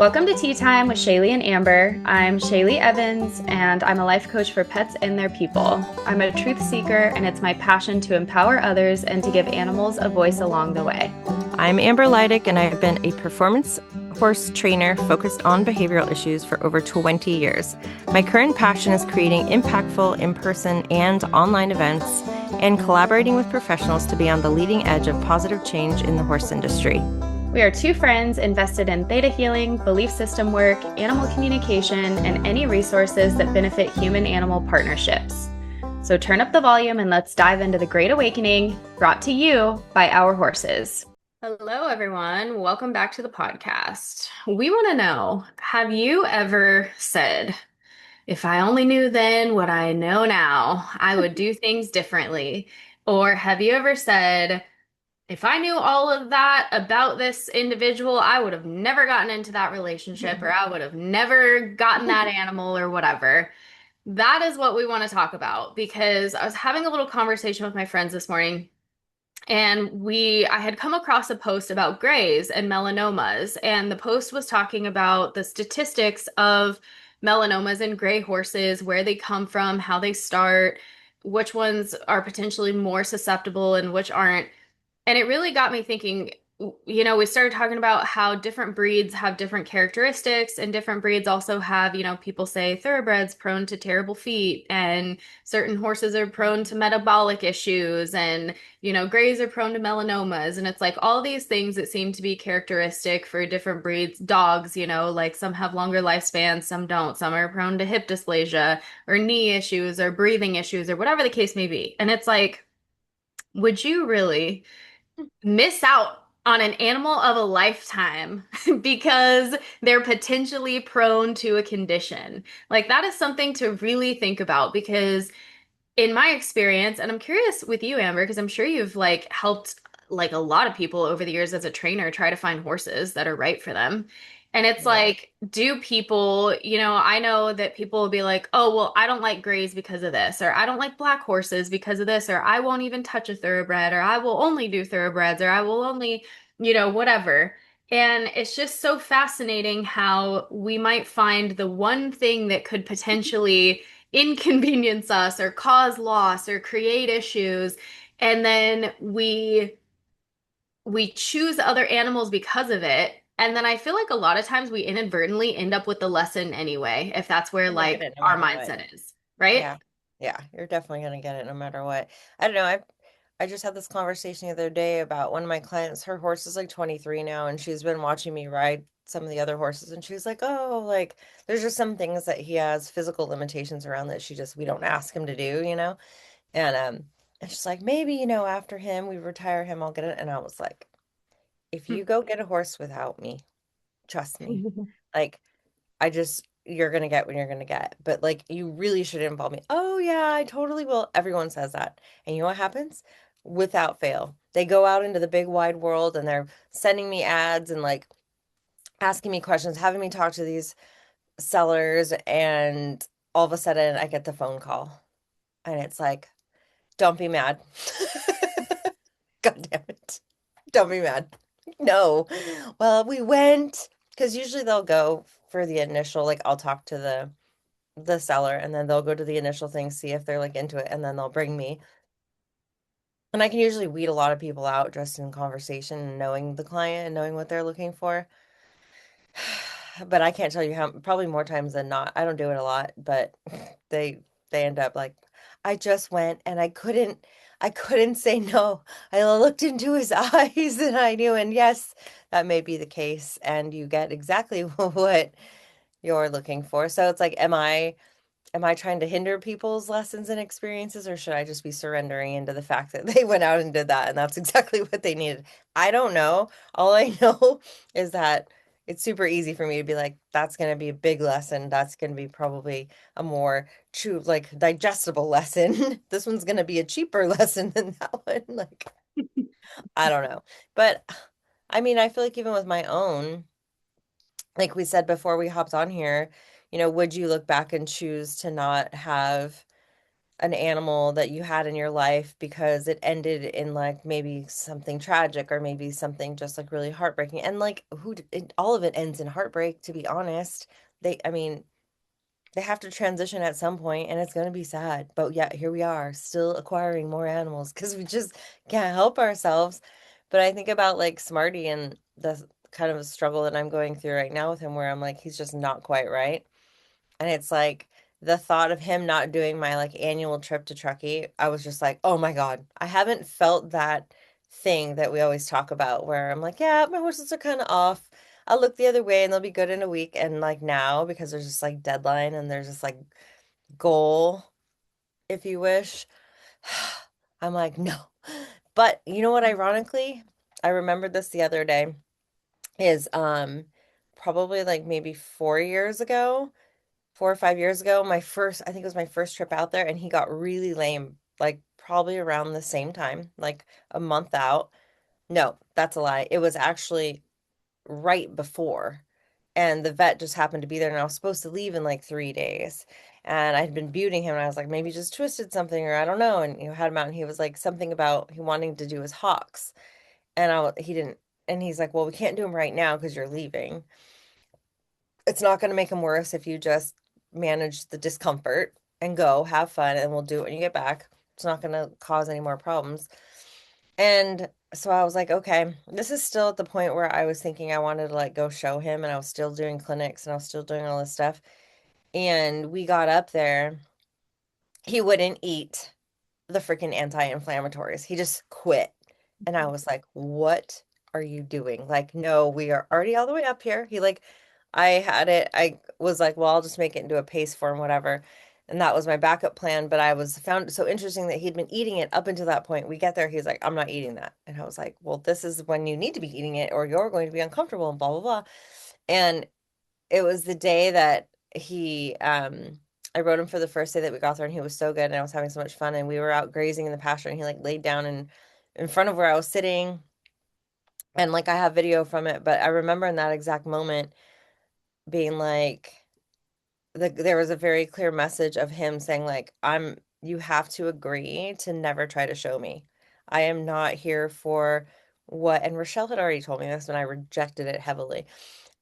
Welcome to Tea Time with Shayleigh and Amber. I'm Shayleigh Evans, and I'm a life coach for pets and their people. I'm a truth seeker, and it's my passion to empower others and to give animals a voice along the way. I'm Amber Leidick, and I've been a performance horse trainer focused on behavioral issues for over 20 years. My current passion is creating impactful in-person and online events and collaborating with professionals to be on the leading edge of positive change in the horse industry. We are two friends invested in theta healing, belief system work, animal communication, and any resources that benefit human-animal partnerships. So turn up the volume and let's dive into the Great Awakening, brought to you by our horses. Hello, everyone. Welcome back to the podcast. We want to know, have you ever said, if I only knew then what I know now, I would do things differently? Or have you ever said, if I knew all of that about this individual, I would have never gotten into that relationship, or I would have never gotten that animal or whatever? That is what we want to talk about because I was having a little conversation with my friends this morning, and I had come across a post about grays and melanomas, and the post was talking about the statistics of melanomas in gray horses, where they come from, how they start, which ones are potentially more susceptible and which aren't. And it really got me thinking, we started talking about how different breeds have different characteristics, and different breeds also have, people say thoroughbreds prone to terrible feet, and certain horses are prone to metabolic issues, and, grays are prone to melanomas. And it's like all these things that seem to be characteristic for different breeds. Dogs, like some have longer lifespans, some don't. Some are prone to hip dysplasia or knee issues or breathing issues or whatever the case may be. And it's like, would you really miss out on an animal of a lifetime because they're potentially prone to a condition? Like, that is something to really think about because in my experience, and I'm curious with you, Amber, because I'm sure you've like helped like a lot of people over the years as a trainer try to find horses that are right for them. And it's Yeah. like, do people, I know that people will be like, oh, well, I don't like grays because of this, or I don't like black horses because of this, or I won't even touch a thoroughbred, or I will only do thoroughbreds, or I will only, whatever. And it's just so fascinating how we might find the one thing that could potentially inconvenience us or cause loss or create issues, and then we choose other animals because of it. And then I feel like a lot of times we inadvertently end up with the lesson anyway, if that's where You're gonna get like it no our matter what. mindset is, right? Yeah. Yeah, you're definitely gonna get it no matter what. I don't know. I just had this conversation the other day about one of my clients. Her horse is like 23 now, and she's been watching me ride some of the other horses, and she's like, "Oh, like there's just some things that he has physical limitations around that we don't ask him to do." And she's like, "Maybe, after him, we retire him, I'll get it." And I was like, "If you go get a horse without me, trust me. Like you're gonna get what you're gonna get. But like you really should involve me." "Oh yeah, I totally will." Everyone says that. And you know what happens? Without fail. They go out into the big wide world and they're sending me ads and like asking me questions, having me talk to these sellers, and all of a sudden I get the phone call. And it's like, don't be mad. God damn it. Don't be mad. No. Well, we went because usually they'll go for the initial, like I'll talk to the seller and then they'll go to the initial thing, see if they're like into it, and then they'll bring me. And I can usually weed a lot of people out just in conversation and knowing the client and knowing what they're looking for. But I can't tell you how, probably more times than not. I don't do it a lot, but they they end up like, "I just went and I couldn't say no. I looked into his eyes and I knew." And yes, that may be the case, and you get exactly what you're looking for. So it's like, am I trying to hinder people's lessons and experiences, or should I just be surrendering into the fact that they went out and did that and that's exactly what they needed? I don't know. All I know is that it's super easy for me to be like, that's going to be a big lesson. That's going to be probably a more true, like digestible lesson. This one's going to be a cheaper lesson than that one. Like, I don't know. But I mean, I feel like even with my own, like we said before we hopped on here, would you look back and choose to not have an animal that you had in your life because it ended in like maybe something tragic or maybe something just like really heartbreaking. And like all of it ends in heartbreak, to be honest. I mean, they have to transition at some point and it's going to be sad. But yeah, here we are still acquiring more animals because we just can't help ourselves. But I think about like Smarty and the kind of a struggle that I'm going through right now with him where I'm like, he's just not quite right. And it's like the thought of him not doing my like annual trip to Truckee, I was just like, oh my God, I haven't felt that thing that we always talk about where I'm like, yeah, my horses are kind of off. I'll look the other way and they'll be good in a week. And like now, because there's just like deadline and there's this like goal, if you wish, I'm like, no. But you know what, ironically, I remembered this the other day is probably like maybe 4 years ago. 4 or 5 years ago, I think it was my first trip out there, and he got really lame, like probably around the same time, like a month out. No, that's a lie. It was actually right before. And the vet just happened to be there, and I was supposed to leave in like 3 days. And I'd been buting him, and I was like, maybe he just twisted something, or I don't know. And had him out, and he was like something about he wanting to do his hocks. And he didn't, and he's like, well, we can't do him right now because you're leaving. It's not going to make them worse if you just manage the discomfort and go have fun and we'll do it when you get back. It's not going to cause any more problems. And so I was like, okay, this is still at the point where I was thinking I wanted to like go show him and I was still doing clinics and I was still doing all this stuff. And we got up there, he wouldn't eat the freaking anti-inflammatories. He just quit. And I was like, what are you doing? Like, no, we are already all the way up here. I had it, I was like, well, I'll just make it into a paste form, whatever. And that was my backup plan. But I was found it so interesting that he'd been eating it up until that point. We get there, he's like, I'm not eating that. And I was like, well, this is when you need to be eating it or you're going to be uncomfortable and blah, blah, blah. And it was the day that I rode him for the first day that we got there and he was so good and I was having so much fun and we were out grazing in the pasture and he like laid down in front of where I was sitting and like I have video from it, but I remember in that exact moment being like there was a very clear message of him saying like you have to agree to never try to show me. I am not here for what, and Rochelle had already told me this and I rejected it heavily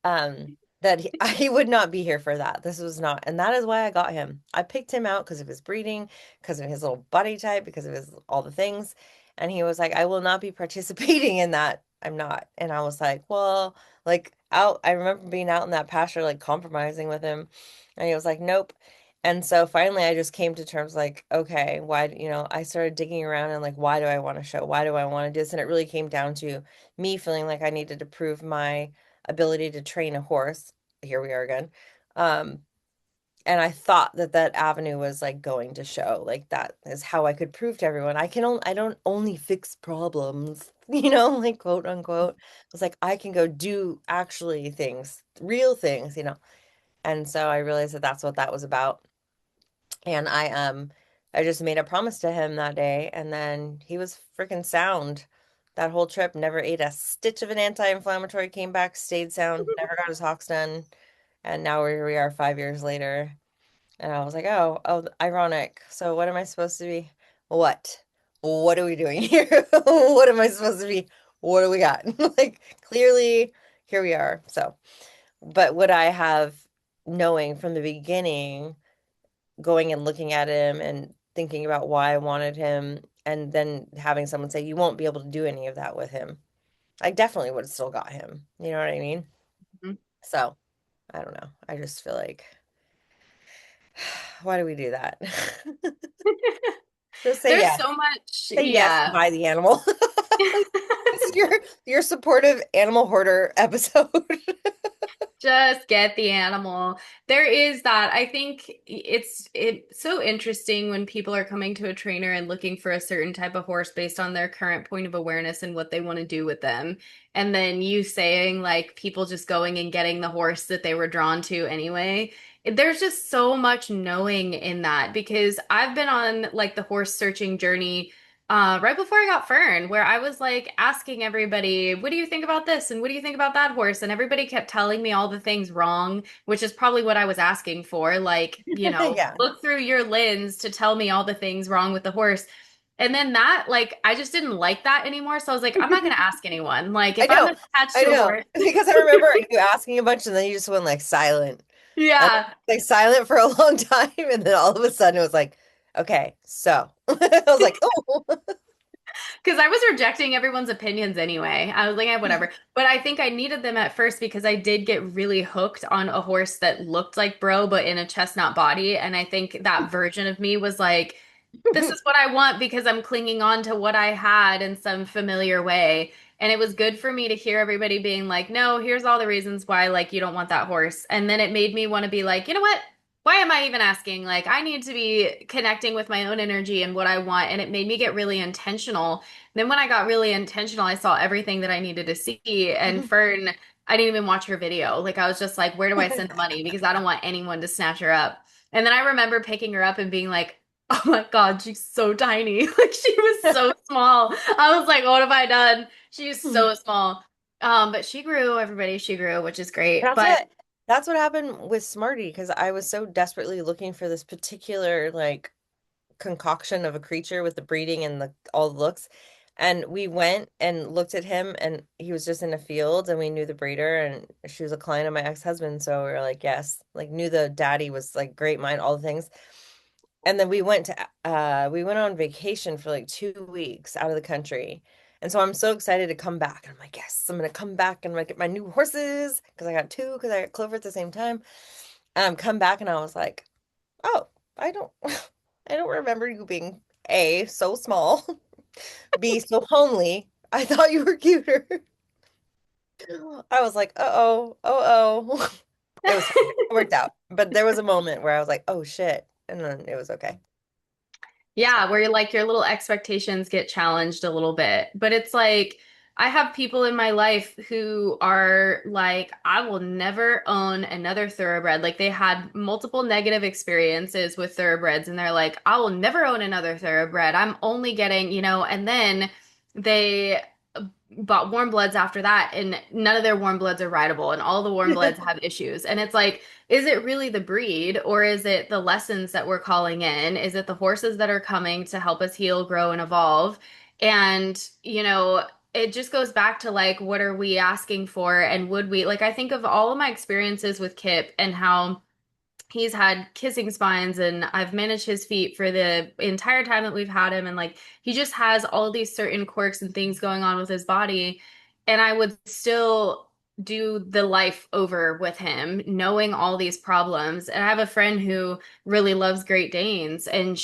um that he would not be here for that. This was not, and that is why I got him. I picked him out because of his breeding, because of his little body type, because of his all the things. And he was like, I will not be participating in that. I'm not. And I was like, well, like out, I remember being out in that pasture, like compromising with him. And he was like, nope. And so finally I just came to terms like, okay, why, I started digging around and like, why do I want to show? Why do I want to do this? And it really came down to me feeling like I needed to prove my ability to train a horse. Here we are again. Um, and I thought that that avenue was like going to show, like that is how I could prove to everyone I don't only fix problems, like quote unquote. I was like, I can go do actually things, real things. And so I realized that that's what that was about. And I just made a promise to him that day and then he was freaking sound that whole trip, never ate a stitch of an anti-inflammatory, came back, stayed sound, never got his hocks done. And now here we are 5 years later. And I was like, oh, ironic. So what am I supposed to be? What? What are we doing here? What am I supposed to be? What do we got? Like clearly here we are. So, but would I have knowing from the beginning going and looking at him and thinking about why I wanted him, and then having someone say, you won't be able to do any of that with him. I definitely would have still got him. You know what I mean? Mhm. So I don't know. I just feel like, why do we do that? Just say There's yes. so much, Say yes to yeah. buy the animal. This is your supportive animal hoarder episode. Just get the animal. There is that. I think it's so interesting when people are coming to a trainer and looking for a certain type of horse based on their current point of awareness and what they want to do with them. And then you saying like people just going and getting the horse that they were drawn to anyway. There's just so much knowing in that because I've been on like the horse searching journey Right before I got Fern, where I was like asking everybody, what do you think about this? And what do you think about that horse? And everybody kept telling me all the things wrong, which is probably what I was asking for. Like, Yeah. look through your lens to tell me all the things wrong with the horse. And then that, like, I just didn't like that anymore. So I was like, I'm not going to ask anyone. Like, I if I'm know. attached I to a know. horse, Because I remember you asking a bunch and then you just went like silent. And yeah. like silent for a long time. And then all of a sudden it was like, okay, so I was like, oh. Because I was rejecting everyone's opinions anyway. I was like, whatever. But I think I needed them at first because I did get really hooked on a horse that looked like Bro, but in a chestnut body. And I think that version of me was like, this is what I want because I'm clinging on to what I had in some familiar way. And it was good for me to hear everybody being like, no, here's all the reasons why, like, you don't want that horse. And then it made me want to be like, you know what? Why am I even asking? Like, I need to be connecting with my own energy and what I want. And it made me get really intentional. Then when I got really intentional, I saw everything that I needed to see. And Fern, I didn't even watch her video. Like, I was just like, where do I send the money? Because I don't want anyone to snatch her up. And then I remember picking her up and being like, oh my God, she's so tiny. Like she was so small. I was like, what have I done? She's so small. But she grew, everybody, she grew, which is great. That's But what that's what happened with Smarty because I was so desperately looking for this particular like concoction of a creature with the breeding and the all the looks. And we went and looked at him and he was just in a field and we knew the breeder and she was a client of my ex-husband. So we were like, yes, like knew the daddy was like great mind, all the things. And then we went on vacation for like 2 weeks out of the country. And so I'm so excited to come back. And I'm like, yes, I'm gonna come back and I'm gonna get my new horses because I got two because I got Clover at the same time. And I'm come back and I was like, oh, I don't I don't remember you being A, so small, B, so homely. I thought you were cuter. I was like, uh-oh, oh. It was fine. It worked out. But there was a moment where I was like, oh shit. And then it was okay. So yeah, where you're like your little expectations get challenged a little bit. But it's like I have people in my life who are like, I will never own another thoroughbred. Like they had multiple negative experiences with thoroughbreds, and they're like, I will never own another thoroughbred. I'm only getting, and then they bought warm bloods after that, and none of their warm bloods are rideable, and all the warm bloods have issues. And it's like, is it really the breed or is it the lessons that we're calling in? Is it the horses that are coming to help us heal, grow, and evolve? And, it just goes back to like, what are we asking for? And would we, like, I think of all of my experiences with Kip and how he's had kissing spines and I've managed his feet for the entire time that we've had him, and like he just has all these certain quirks and things going on with his body, and I would still do the life over with him knowing all these problems. And I have a friend who really loves Great Danes, and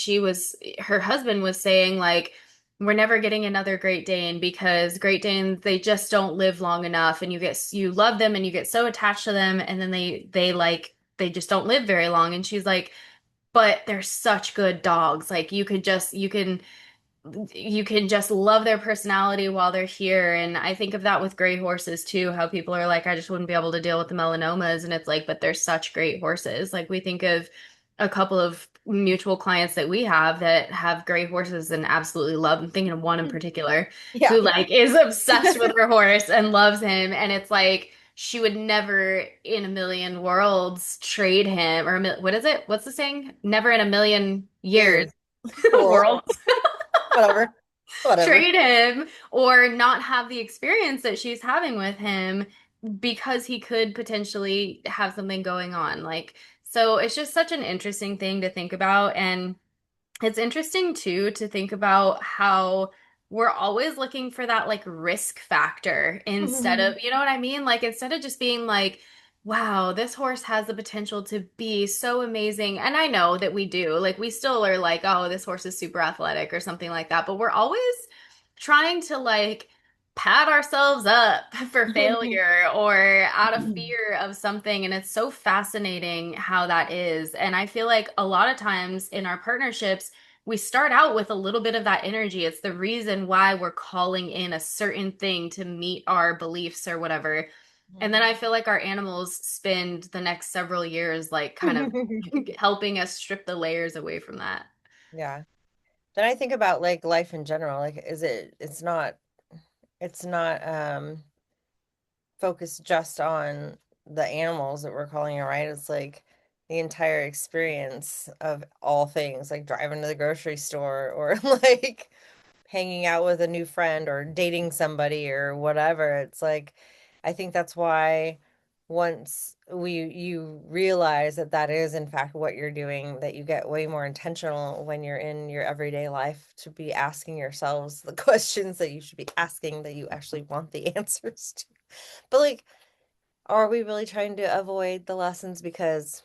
her husband was saying like, we're never getting another Great Dane because Great Danes, they just don't live long enough, and you love them and you get so attached to them, and then they just don't live very long. And she's like, but they're such good dogs. Like you can just love their personality while they're here. And I think of that with gray horses too, how people are like, I just wouldn't be able to deal with the melanomas. And it's like, but they're such great horses. Like we think of a couple of mutual clients that we have that have gray horses and absolutely love. I'm thinking of one in particular yeah. who like is obsessed with her horse and loves him. And it's like, she would never in a million worlds trade him, or what is it? What's the saying? Never in a million years Years. World. worlds Whatever. Whatever. trade him or not have the experience that she's having with him because he could potentially have something going on. Like, so it's just such an interesting thing to think about. And it's interesting too to think about how we're always looking for that like risk factor instead of, you know what I mean? Like instead of just being like, wow, this horse has the potential to be so amazing. And I know that we do. Like we still are like, oh, this horse is super athletic or something like that, but we're always trying to like pat ourselves up for failure or out of fear of something. And it's so fascinating how that is. And I feel like a lot of times in our partnerships, we start out with a little bit of that energy. It's the reason why we're calling in a certain thing to meet our beliefs or whatever. And then I feel like our animals spend the next several years like kind of helping us strip the layers away from that. Yeah. Then I think about like life in general. Like, it's not focused just on the animals that we're calling it, right? It's like the entire experience of all things, like driving to the grocery store or like hanging out with a new friend or dating somebody or whatever. It's like, I think that's why once you realize that that is in fact what you're doing, that you get way more intentional when you're in your everyday life to be asking yourselves the questions that you should be asking that you actually want the answers to. But like, are we really trying to avoid the lessons? Because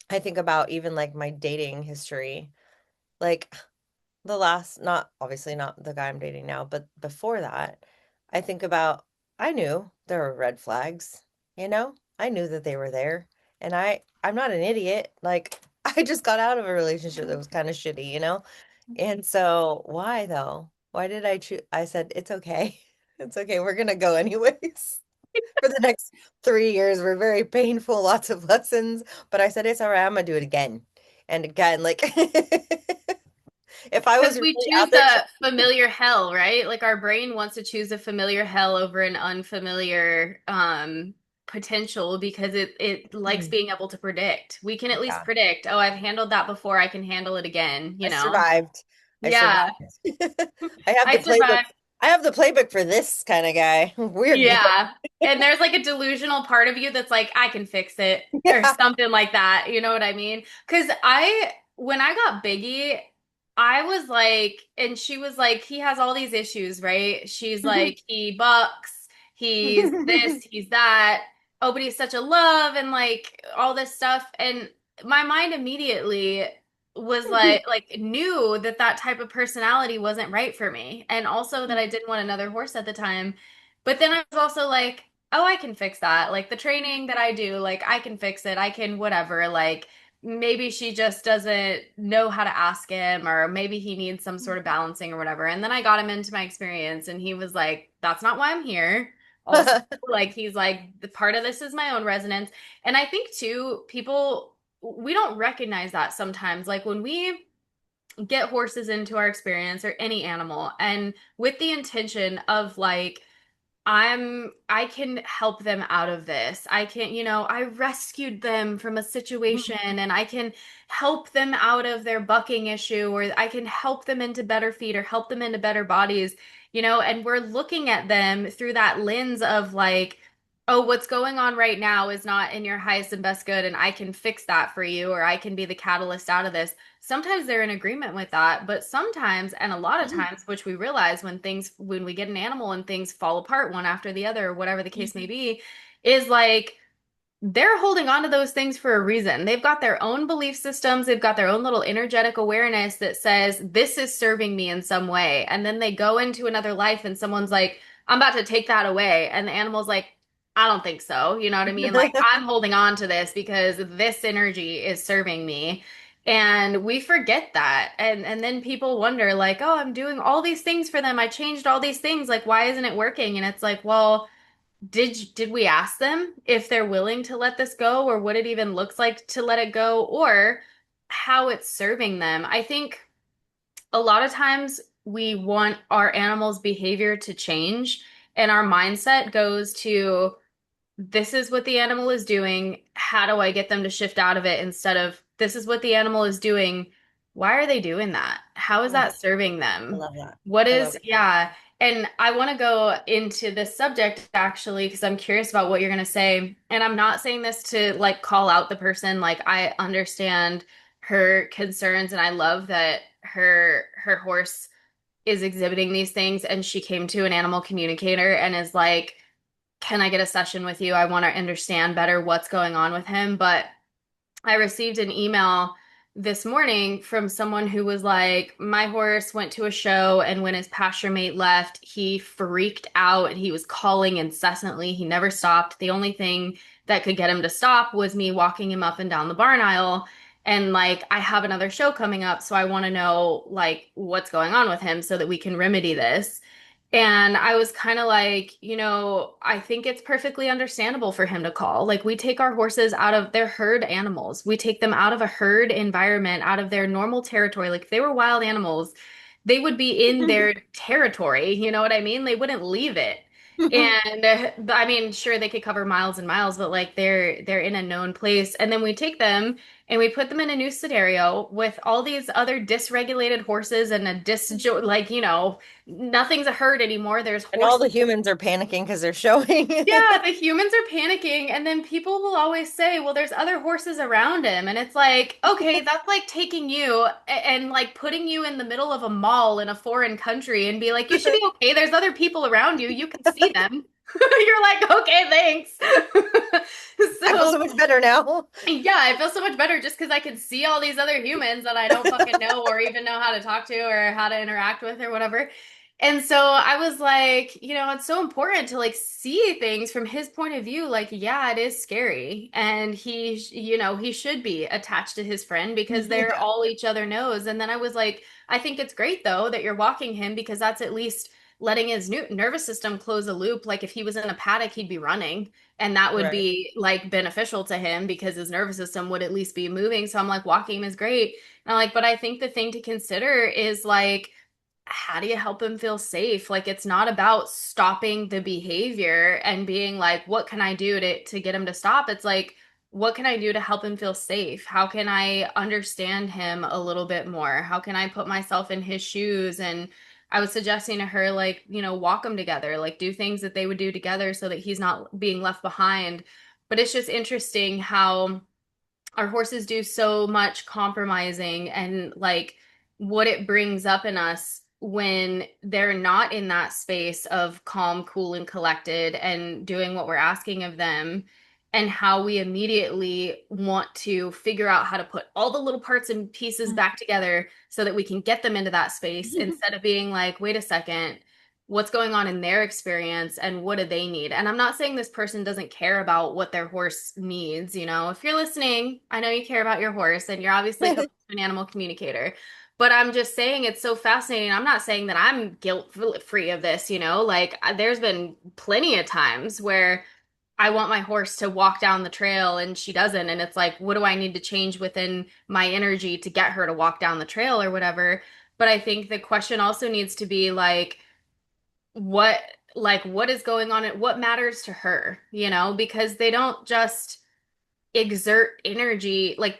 I think about even like my dating history, like the last, not obviously not the guy I'm dating now, but before that, I think about, I knew there were red flags, you know? I knew that they were there. And I'm not an idiot. Like I just got out of a relationship that was kind of shitty, you know? And so why though? Why did I choose? I said, it's okay. It's okay. We're gonna go anyways. For the next 3 years were very painful, lots of lessons. But I said, it's all right, I'm gonna do it again and again. Like if I was Because we really out choose there a familiar hell, right? Like our brain wants to choose a familiar hell over an unfamiliar potential because it likes trying. being able to predict. We can at least Yeah, predict, oh, I've handled that before, I can handle it again, I you know? survived. I survived. Yeah, I have the I playbook. survived. I have the playbook for this kind of guy. We're good. Yeah. And there's like a delusional part of you that's like, I can fix it or Yeah. something like that. You know what I mean? Because when I got Biggie, I was like, and she was like, he has all these issues, right? She's like, he bucks, he's this, he's that. Oh, but he's such a love and like all this stuff. And my mind immediately was like knew that that type of personality wasn't right for me. And also that I didn't want another horse at the time. But then I was also like, oh, I can fix that. Like the training that I do, like I can fix it. I can whatever. Like maybe she just doesn't know how to ask him, or maybe he needs some sort of balancing or whatever. And then I got him into my experience, and he was like, that's not why I'm here. Also, like he's like, the part of this is my own resonance. And I think too, people, we don't recognize that sometimes. Like when we get horses into our experience or any animal, and with the intention of like, I can help them out of this. I can, I rescued them from a situation and I can help them out of their bucking issue, or I can help them into better feet or help them into better bodies, and we're looking at them through that lens of like, oh, what's going on right now is not in your highest and best good, and I can fix that for you, or I can be the catalyst out of this. Sometimes they're in agreement with that, but sometimes, and a lot of times, which we realize when we get an animal and things fall apart one after the other, or whatever the case may be, is like they're holding on to those things for a reason. They've got their own belief systems, they've got their own little energetic awareness that says, this is serving me in some way. And then they go into another life and someone's like, I'm about to take that away. And the animal's like, I don't think so. You know what I mean? Like, I'm holding on to this because this energy is serving me. And we forget that. And then people wonder, like, oh, I'm doing all these things for them. I changed all these things. Like, why isn't it working? And it's like, well, did we ask them if they're willing to let this go, or what it even looks like to let it go, or how it's serving them? I think a lot of times we want our animals' behavior to change, and our mindset goes to, this is what the animal is doing. How do I get them to shift out of it, instead of, this is what the animal is doing. Why are they doing that? How is Mm, that serving I them? love that. What I love is, yeah. And I want to go into this subject actually, because I'm curious about what you're going to say. And I'm not saying this to like call out the person. Like I understand her concerns, and I love that her horse is exhibiting these things, and she came to an animal communicator and is like, can I get a session with you? I want to understand better what's going on with him. But I received an email this morning from someone who was like, my horse went to a show, and when his pasture mate left, he freaked out and he was calling incessantly. He never stopped. The only thing that could get him to stop was me walking him up and down the barn aisle. And like, I have another show coming up, so I want to know like what's going on with him so that we can remedy this. And I was kind of like, I think it's perfectly understandable for him to call. Like, we take our horses out of their herd animals. We take them out of a herd environment, out of their normal territory. Like, if they were wild animals, they would be in their territory. You know what I mean? They wouldn't leave it. And I mean, sure, they could cover miles and miles, but like they're in a known place. And then we take them and we put them in a new scenario with all these other dysregulated horses and a like, nothing's a herd anymore. There's And all horses. the humans are panicking because they're showing. Yeah, the humans are panicking, and then people will always say, well, there's other horses around him. And it's like, okay, that's like taking you and like putting you in the middle of a mall in a foreign country and be like, you should be okay. There's other people around you. You can see them. You're like, okay, thanks. I feel So so much better now. yeah, I feel so much better just because I can see all these other humans that I don't fucking know or even know how to talk to or how to interact with or whatever. And so I was like, it's so important to like see things from his point of view. Like, yeah, it is scary. And he should be attached to his friend because they're Yeah, all each other knows. And then I was like, I think it's great though that you're walking him because that's at least letting his nervous system close a loop. Like if he was in a paddock, he'd be running and that would right. be like beneficial to him because his nervous system would at least be moving. So I'm like, walking him is great. And I'm like, but I think the thing to consider is like, how do you help him feel safe? Like it's not about stopping the behavior and being like, what can I do to get him to stop? It's like, what can I do to help him feel safe? How can I understand him a little bit more? How can I put myself in his shoes? And I was suggesting to her, like, walk them together, like do things that they would do together so that he's not being left behind. But it's just interesting how our horses do so much compromising and like what it brings up in us when they're not in that space of calm, cool, and collected and doing what we're asking of them, and how we immediately want to figure out how to put all the little parts and pieces back together so that we can get them into that space instead of being like, wait a second, what's going on in their experience and what do they need? And I'm not saying this person doesn't care about what their horse needs. If you're listening, I know you care about your horse and you're obviously hooked to an animal communicator. But I'm just saying it's so fascinating. I'm not saying that I'm guilt free of this, like there's been plenty of times where I want my horse to walk down the trail and she doesn't. And it's like, what do I need to change within my energy to get her to walk down the trail or whatever? But I think the question also needs to be like, what what is going on and what matters to her, because they don't just exert energy like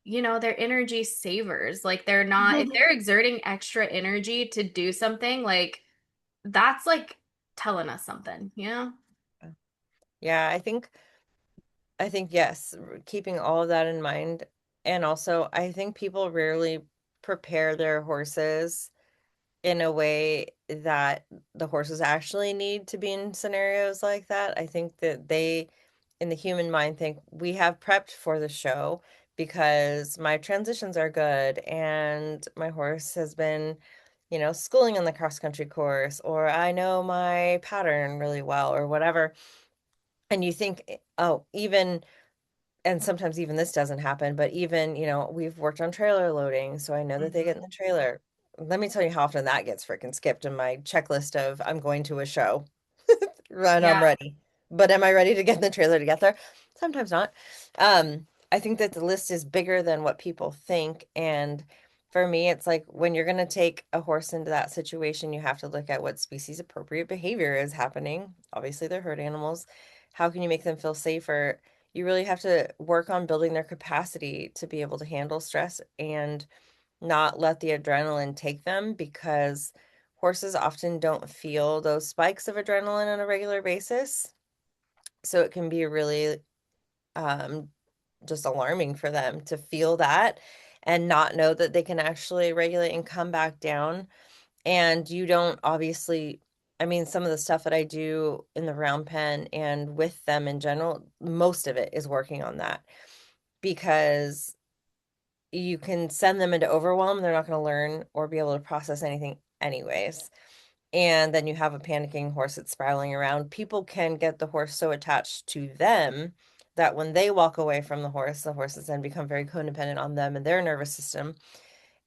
they're energy savers. Like they're not if they're exerting extra energy to do something, like that's like telling us something. Yeah, I think yes, keeping all of that in mind. And also, I think people rarely prepare their horses in a way that the horses actually need to be in scenarios like that. I think that they, in the human mind, think we have prepped for the show because my transitions are good and my horse has been, schooling on the cross country course, or I know my pattern really well, or whatever. And you think, oh, even and sometimes even this doesn't happen, but even, we've worked on trailer loading, so I know that they get in the trailer. Let me tell you how often that gets freaking skipped in my checklist of I'm going to a show and I'm Yeah. ready. But am I ready to get in the trailer to get there? Sometimes not. I think that the list is bigger than what people think. And for me, it's like when you're going to take a horse into that situation, you have to look at what species appropriate behavior is happening. Obviously, they're herd animals. How can you make them feel safer? You really have to work on building their capacity to be able to handle stress and not let the adrenaline take them because horses often don't feel those spikes of adrenaline on a regular basis. So it can be really um, just alarming for them to feel that and not know that they can actually regulate and come back down. And you don't obviously, I mean, some of the stuff that I do in the round pen and with them in general, most of it is working on that because you can send them into overwhelm. They're not going to learn or be able to process anything, anyways. And then you have a panicking horse that's spiraling around. People can get the horse so attached to them that when they walk away from the horses then become very codependent on them and their nervous system.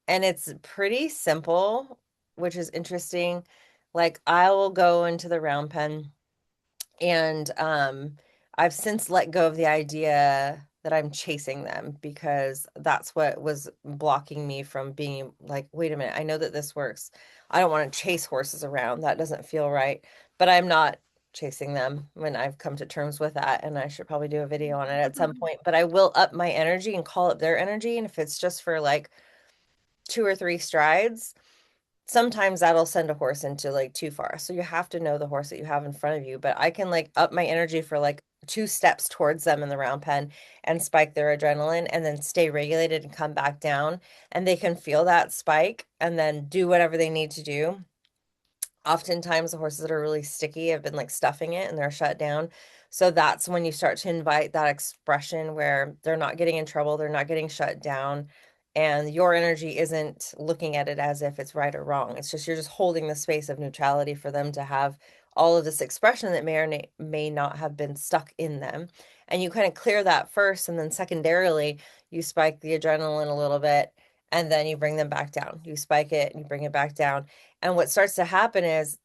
And it's pretty simple, which is interesting Like I will go into the round pen and I've since let go of the idea that I'm chasing them because that's what was blocking me from being like, wait a minute, I know that this works. I don't want to chase horses around. That doesn't feel right. But I'm not chasing them when I've come to terms with that. And I should probably do a video on it at some point. But I will up my energy and call up their energy. And if it's just for like 2 or 3 strides, sometimes that'll send a horse into like too far. So you have to know the horse that you have in front of you. But I can like up my energy for like 2 steps towards them in the round pen and spike their adrenaline and then stay regulated and come back down. And they can feel that spike and then do whatever they need to do. Oftentimes the horses that are really sticky have been like stuffing it and they're shut down. So that's when you start to invite that expression where they're not getting in trouble, they're not getting shut down, and your energy isn't looking at it as if it's right or wrong. It's just you're just holding the space of neutrality for them to have all of this expression that may or may not have been stuck in them. And you kind of clear that first, and then secondarily, you spike the adrenaline a little bit, and then you bring them back down. You spike it and you bring it back down. And what starts to happen is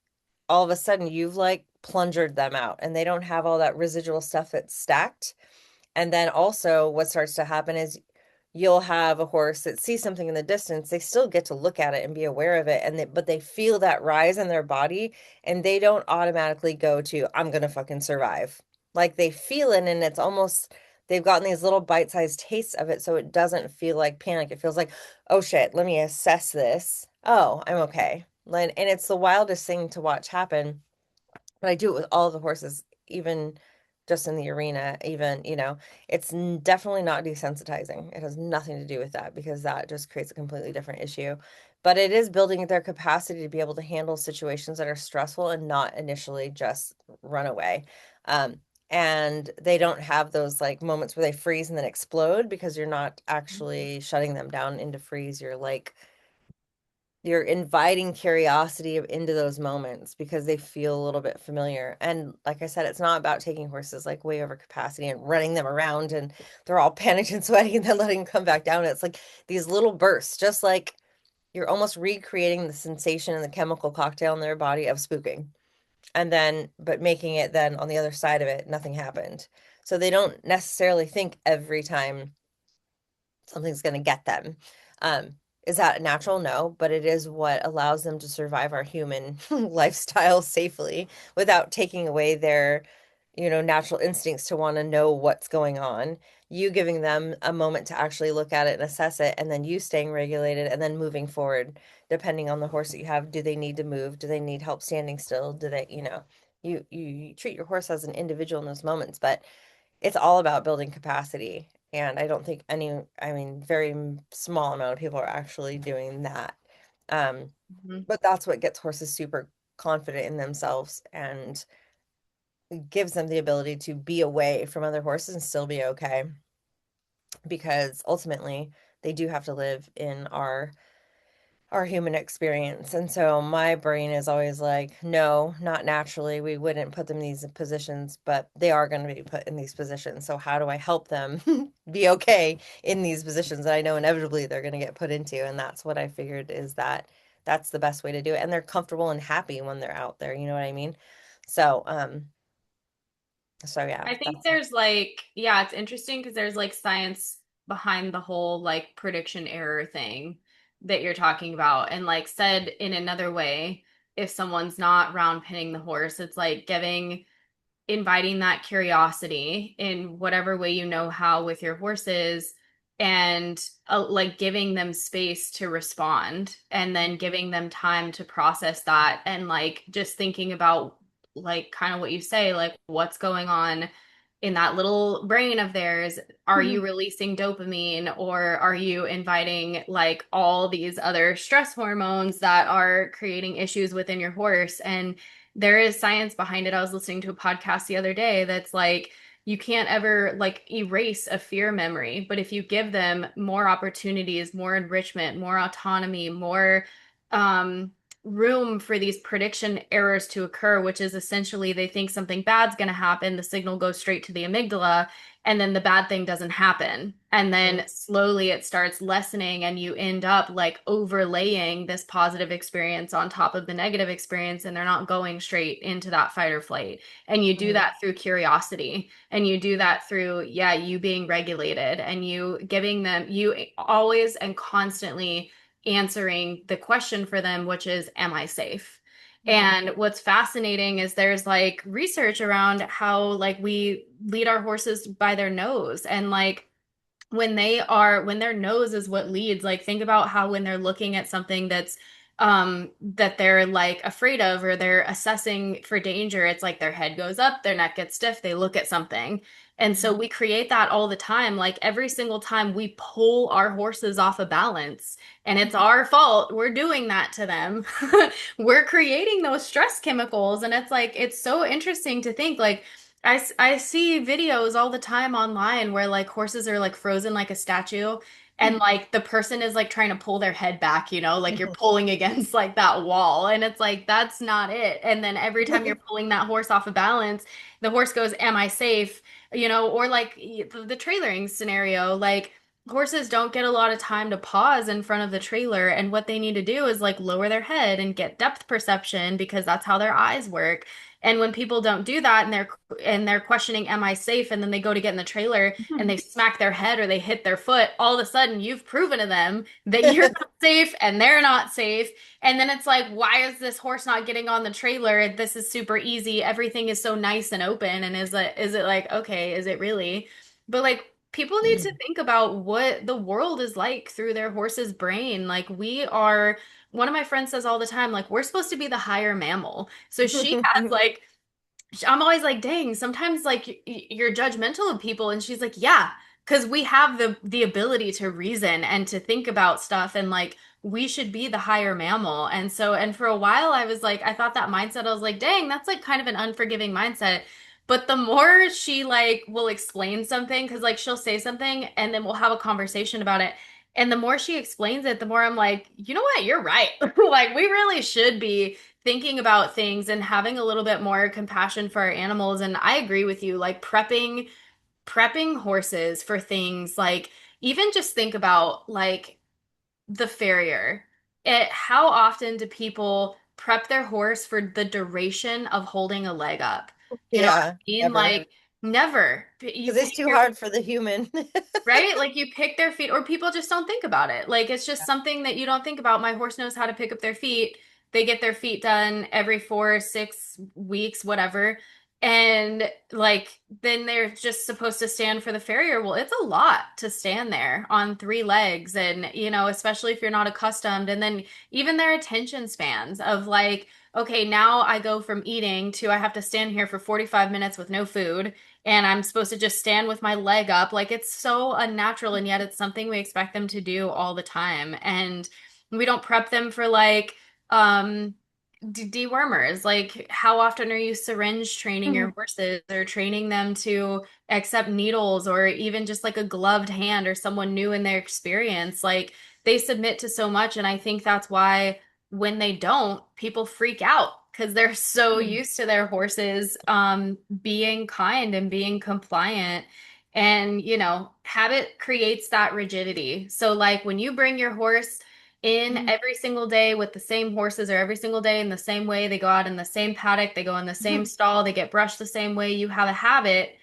all of a sudden you've like plungered them out and they don't have all that residual stuff that's stacked. And then also what starts to happen is you'll have a horse that sees something in the distance. They still get to look at it and be aware of it. But they feel that rise in their body and they don't automatically go to, I'm going to fucking survive. Like they feel it and it's almost, they've gotten these little bite-sized tastes of it. So it doesn't feel like panic. It feels like, oh shit, let me assess this. Oh, I'm okay. And it's the wildest thing to watch happen, but I do it with all the horses, even just in the arena, even, it's definitely not desensitizing. It has nothing to do with that because that just creates a completely different issue. But it is building their capacity to be able to handle situations that are stressful and not initially just run away. Um, and they don't have those like moments where they freeze and then explode because you're not actually shutting them down into freeze. You're inviting curiosity into those moments because they feel a little bit familiar. And like I said, it's not about taking horses like way over capacity and running them around and they're all panicked and sweaty and then letting them come back down. It's like these little bursts, just like you're almost recreating the sensation and the chemical cocktail in their body of spooking. And then, but making it then on the other side of it, nothing happened. So they don't necessarily think every time something's going to get them. Um, is that natural? No, but it is what allows them to survive our human lifestyle safely without taking away their, natural instincts to want to know what's going on. You giving them a moment to actually look at it and assess it, and then you staying regulated and then moving forward, depending on the horse that you have. Do they need to move? Do they need help standing still? Do they, you treat your horse as an individual in those moments, but it's all about building capacity. And I don't think very small amount of people are actually doing that. Um, Mhm. but that's what gets horses super confident in themselves and gives them the ability to be away from other horses and still be okay. Because ultimately, they do have to live in our human experience. And so my brain is always like, no, not naturally. We wouldn't put them in these positions, but they are going to be put in these positions. So how do I help them be okay in these positions that I know inevitably they're going to get put into? And that's what I figured is that that's the best way to do it. And they're comfortable and happy when they're out there. You know what I mean? So, so yeah, I think that's there's like, yeah, it's interesting because there's like science behind the whole like prediction error thing that you're talking about. And like said in another way, if someone's not round pinning the horse, it's like inviting that curiosity in whatever way you know how with your horses and like giving them space to respond and then giving them time to process that and like just thinking about like kind of what you say like what's going on in that little brain of theirs. Are you releasing dopamine or are you inviting like all these other stress hormones that are creating issues within your horse? And there is science behind it. I was listening to a podcast the other day that's like, you can't ever like erase a fear memory, but if you give them more opportunities, more enrichment, more autonomy, more um room for these prediction errors to occur, which is essentially they think something bad's going to happen, the signal goes straight to the amygdala, and then the bad thing doesn't happen. And Mm, then slowly it starts lessening, and you end up like overlaying this positive experience on top of the negative experience, and they're not going straight into that fight or flight. And you do mm, that through curiosity, and you do that through, yeah, you being regulated and you giving them, you always and constantly answering the question for them, which is, am I safe? mm, And what's fascinating is there's like research around how like we lead our horses by their nose, and like when their nose is what leads, like think about how when they're looking at something that they're like afraid of or they're assessing for danger, it's like their head goes up, their neck gets stiff, they look at something. And so mm. we create that all the time. Like every single time we pull our horses off of balance, and it's our fault. We're doing that to them. We're creating those stress chemicals. And it's like, it's so interesting to think like, I see videos all the time online where like horses are like frozen like a statue, and like the person is like trying to pull their head back, like you're pulling against like that wall, and it's like that's not it. And then every time you're pulling that horse off of balance, the horse goes, "Am I safe?" Or like the trailering scenario, like horses don't get a lot of time to pause in front of the trailer, and what they need to do is like lower their head and get depth perception because that's how their eyes work. And when people don't do that and they're questioning, am I safe? And then they go to get in the trailer and they smack their head or they hit their foot, all of a sudden you've proven to them that you're not safe and they're not safe. And then it's like, why is this horse not getting on the trailer? This is super easy. Everything is so nice and open. And is it like, okay, is it really? But like people need to think about what the world is like through their horse's brain. Like one of my friends says all the time, like, we're supposed to be the higher mammal. So she has like, I'm always like, dang, sometimes like you're judgmental of people. And she's like, yeah, because we have the ability to reason and to think about stuff, and like we should be the higher mammal. And for a while I was like, I thought that mindset, I was like, dang, that's like kind of an unforgiving mindset. But the more she like will explain something, because like she'll say something and then we'll have a conversation about it. And the more she explains it, the more I'm like, you know what? You're right. Like, we really should be thinking about things and having a little bit more compassion for our animals. And I agree with you, like prepping horses for things like even just think about like the farrier. How often do people prep their horse for the duration of holding a leg up? You know what Yeah, I mean? never. Like never. You Because it's pick too your hard for the human. Right? Like you pick their feet, or people just don't think about it. Like it's just something that you don't think about. My horse knows how to pick up their feet. They get their feet done every 4 6 weeks, whatever. And like then they're just supposed to stand for the farrier. Well, it's a lot to stand there on 3 legs, and especially if you're not accustomed. And then even their attention spans of like, okay, now I go from eating to I have to stand here for 45 minutes with no food, and I'm supposed to just stand with my leg up. Like it's so unnatural, and yet it's something we expect them to do all the time. And we don't prep them for like um dewormers. Like how often are you syringe training your horses or training them to accept needles, or even just like a gloved hand or someone new in their experience? Like they submit to so much, and I think that's why when they don't, people freak out because they're so used to their horses being kind and being compliant. And, habit creates that rigidity. So, like when you bring your horse in every single day with the same horses, or every single day in the same way, they go out in the same paddock, they go in the same stall, they get brushed the same way, you have a habit,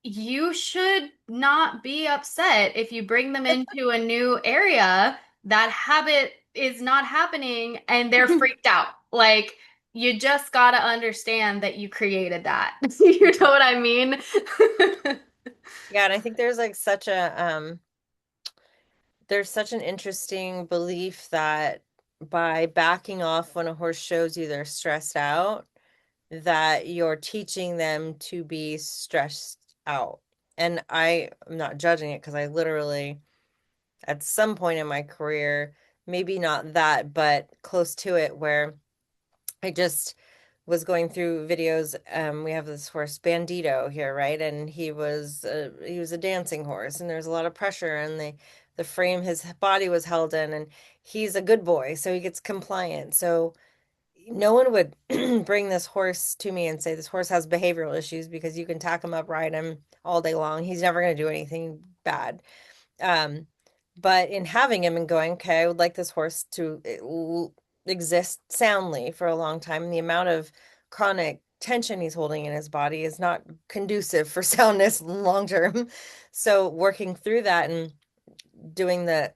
you should not be upset if you bring them into a new area. That habit is not happening and they're freaked out. Like, you just got to understand that you created that. You know what I mean? Yeah, and I think there's like there's such an interesting belief that by backing off when a horse shows you they're stressed out, that you're teaching them to be stressed out. And I am not judging it because I literally, at some point in my career, maybe not that, but close to it, where I just was going through videos. We have this horse Bandito here, right? And he was a dancing horse, and there's a lot of pressure, and the the frame his body was held in, and he's a good boy, so he gets compliant. So no one would bring this horse to me and say this horse has behavioral issues because you can tack him up, ride him all day long. He's never going to do anything bad. Um, but in having him and going, okay, I would like this horse to exist soundly for a long time. And the amount of chronic tension he's holding in his body is not conducive for soundness long term. So working through that and doing the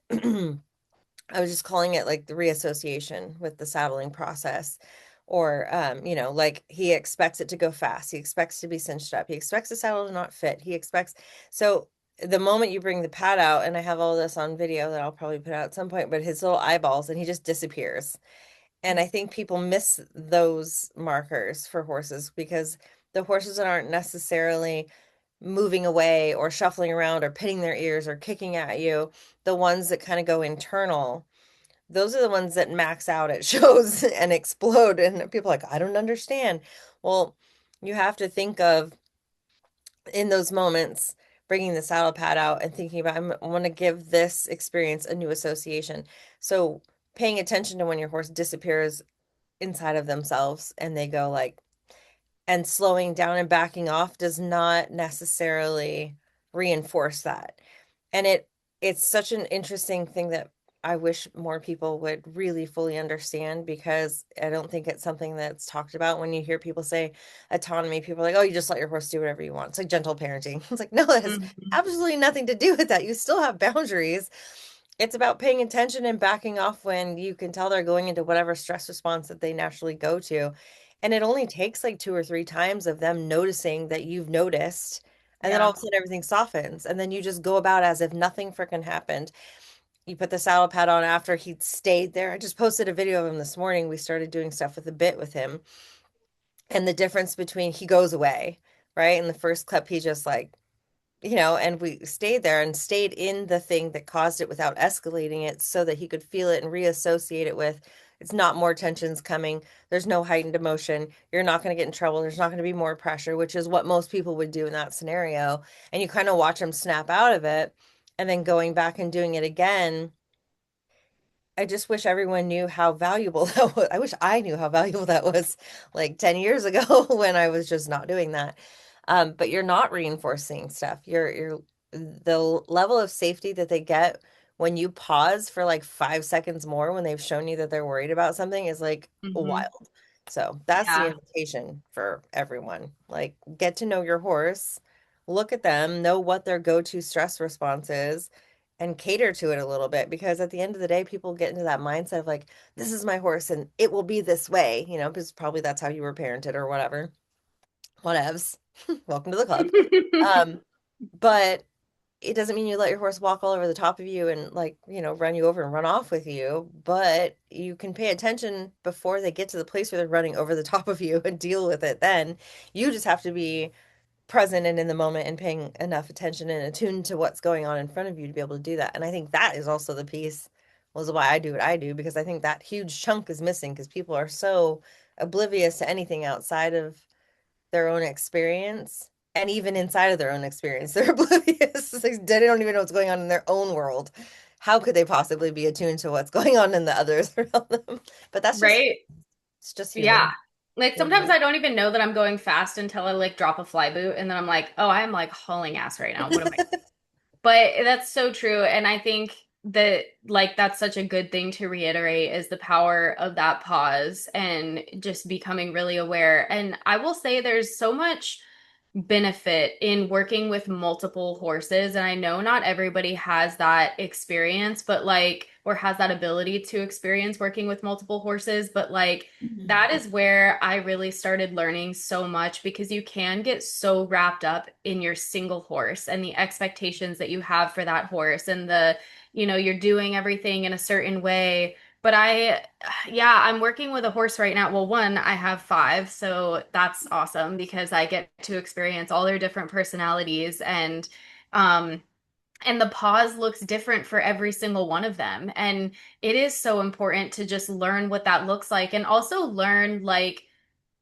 I was just calling it like the reassociation with the saddling process. Or, like he expects it to go fast. He expects to be cinched up. He expects the saddle to not fit. So the moment you bring the pad out, and I have all this on video that I'll probably put out at some point, but his little eyeballs and he just disappears. And I think people miss those markers for horses because the horses that aren't necessarily moving away or shuffling around or pitting their ears or kicking at you, the ones that kind of go internal, those are the ones that max out at shows and explode. And people are like, I don't understand. Well, you have to think of in those moments, bringing the saddle pad out and thinking about, I want to give this experience a new association. So paying attention to when your horse disappears inside of themselves and they go like, and slowing down and backing off does not necessarily reinforce that. And it's such an interesting thing that I wish more people would really fully understand because I don't think it's something that's talked about. When you hear people say autonomy, people are like, oh, you just let your horse do whatever you want. It's like gentle parenting. It's like, no, it has Mhm. absolutely nothing to do with that. You still have boundaries. It's about paying attention and backing off when you can tell they're going into whatever stress response that they naturally go to. And it only takes like two or three times of them noticing that you've noticed. And then all Yeah. of a sudden everything softens. And then you just go about as if nothing freaking happened. You put the saddle pad on after he stayed there. I just posted a video of him this morning. We started doing stuff with a bit with him. And the difference between he goes away, right? In the first clip, he just like, and we stayed there and stayed in the thing that caused it without escalating it so that he could feel it and reassociate it with it's not more tensions coming. There's no heightened emotion. You're not going to get in trouble. There's not going to be more pressure, which is what most people would do in that scenario. And you kind of watch them snap out of it and then going back and doing it again. I just wish everyone knew how valuable that was. I wish I knew how valuable that was like 10 years ago when I was just not doing that. But you're not reinforcing stuff. You're the level of safety that they get when you pause for like 5 seconds more when they've shown you that they're worried about something is like Hmm. wild. So that's the Yeah. invitation for everyone. Like get to know your horse, look at them, know what their go-to stress response is and cater to it a little bit because at the end of the day, people get into that mindset of like, this is my horse and it will be this way, because probably that's how you were parented or whatever. Whatevs. Welcome to the club. Um, but it doesn't mean you let your horse walk all over the top of you and like, run you over and run off with you, but you can pay attention before they get to the place where they're running over the top of you and deal with it then. You just have to be present and in the moment and paying enough attention and attuned to what's going on in front of you to be able to do that. And I think that is also the piece was why I do what I do because I think that huge chunk is missing because people are so oblivious to anything outside of their own experience. And even inside of their own experience, they're oblivious. Like, they don't even know what's going on in their own world. How could they possibly be attuned to what's going on in the others around them? But that's just Right? it's just Yeah. human. Like sometimes I don't even know that I'm going fast until I like drop a fly boot and then I'm like, oh, I'm like hauling ass right now. What am I? But that's so true. And I think that like that's such a good thing to reiterate is the power of that pause and just becoming really aware. And I will say there's so much benefit in working with multiple horses. And I know not everybody has that experience, but like, or has that ability to experience working with multiple horses. But like, that is where I really started learning so much because you can get so wrapped up in your single horse and the expectations that you have for that horse and you're doing everything in a certain way. But yeah, I'm working with a horse right now. Well, one, I have five, so that's awesome because I get to experience all their different personalities um and the pause looks different for every single one of them. And it is so important to just learn what that looks like and also learn like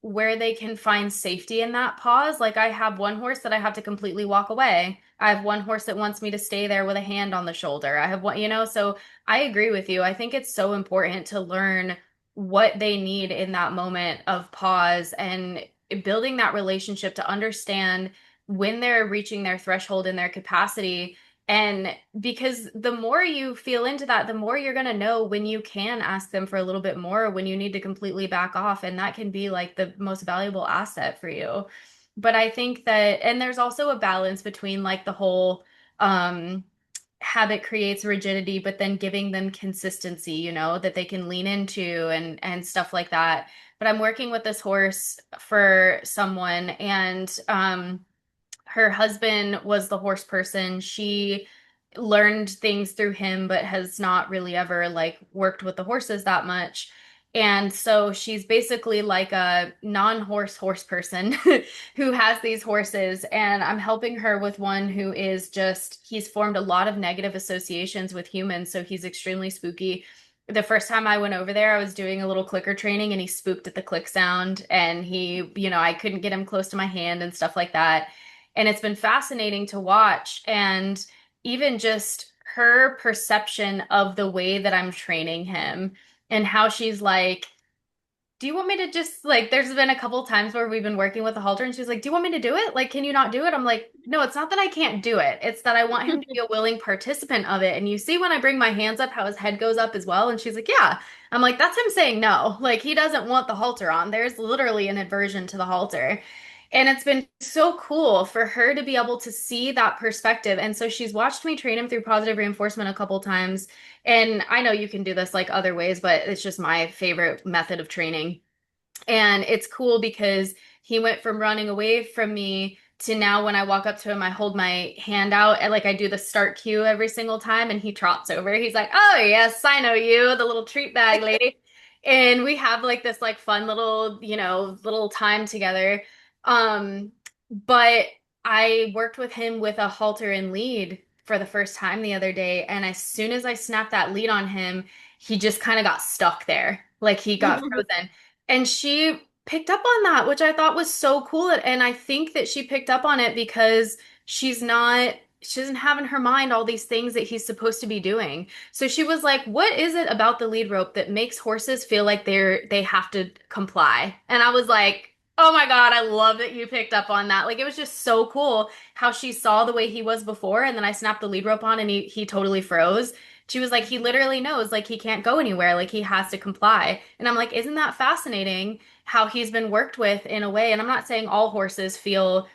where they can find safety in that pause. Like I have one horse that I have to completely walk away. I have one horse that wants me to stay there with a hand on the shoulder. I have one, so I agree with you. I think it's so important to learn what they need in that moment of pause and building that relationship to understand when they're reaching their threshold in their capacity. And because the more you feel into that, the more you're going to know when you can ask them for a little bit more, when you need to completely back off. And that can be like the most valuable asset for you. But I think that, and there's also a balance between like the whole, um, habit creates rigidity, but then giving them consistency, that they can lean into and stuff like that. But I'm working with this horse for someone, and her husband was the horse person. She learned things through him, but has not really ever like worked with the horses that much. And so she's basically like a non-horse horse person who has these horses. And I'm helping her with one who is just, he's formed a lot of negative associations with humans. So he's extremely spooky. The first time I went over there, I was doing a little clicker training and he spooked at the click sound. And I couldn't get him close to my hand and stuff like that. And it's been fascinating to watch. And even just her perception of the way that I'm training him and how she's like, do you want me to just like, there's been a couple times where we've been working with the halter and she's like, do you want me to do it? Like, can you not do it? I'm like, no, it's not that I can't do it. It's that I want him to be a willing participant of it. And you see when I bring my hands up, how his head goes up as well. And she's like, yeah. I'm like, that's him saying no. Like, he doesn't want the halter on. There's literally an aversion to the halter. And it's been so cool for her to be able to see that perspective. And so she's watched me train him through positive reinforcement a couple times. And I know you can do this like other ways, but it's just my favorite method of training. And it's cool because he went from running away from me to now when I walk up to him, I hold my hand out and like I do the start cue every single time and he trots over. He's like, oh, yes, I know you, the little treat bag lady. And we have like this like fun little, little time together. Um, but I worked with him with a halter and lead for the first time the other day. And as soon as I snapped that lead on him, he just kind of got stuck there. Like he got frozen. And she picked up on that, which I thought was so cool. And I think that she picked up on it because she doesn't have in her mind all these things that he's supposed to be doing. So she was like, what is it about the lead rope that makes horses feel like they have to comply? And I was like, oh my God, I love that you picked up on that. Like it was just so cool how she saw the way he was before. And then I snapped the lead rope on and he totally froze. She was like, he literally knows, like, he can't go anywhere, like, he has to comply. And I'm like, isn't that fascinating how he's been worked with in a way? And I'm not saying all horses feel,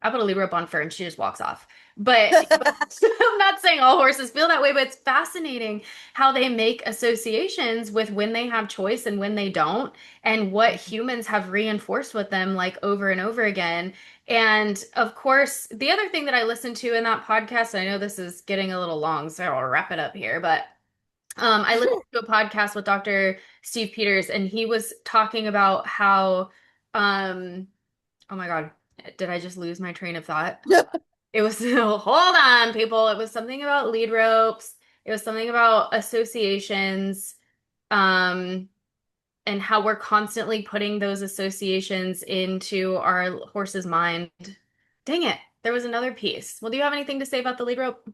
I put a lead rope on Fur and she just walks off. But I'm not saying all horses feel that way, but it's fascinating how they make associations with when they have choice and when they don't, and what humans have reinforced with them, like, over and over again. And of course, the other thing that I listened to in that podcast, I know this is getting a little long, so I'll wrap it up here, but I listened to a podcast with Dr. Steve Peters, and he was talking about how, oh my God, did I just lose my train of thought? It was, hold on, people. It was something about lead ropes. It was something about associations, um, and how we're constantly putting those associations into our horse's mind. Dang it. There was another piece. Well, do you have anything to say about the lead rope?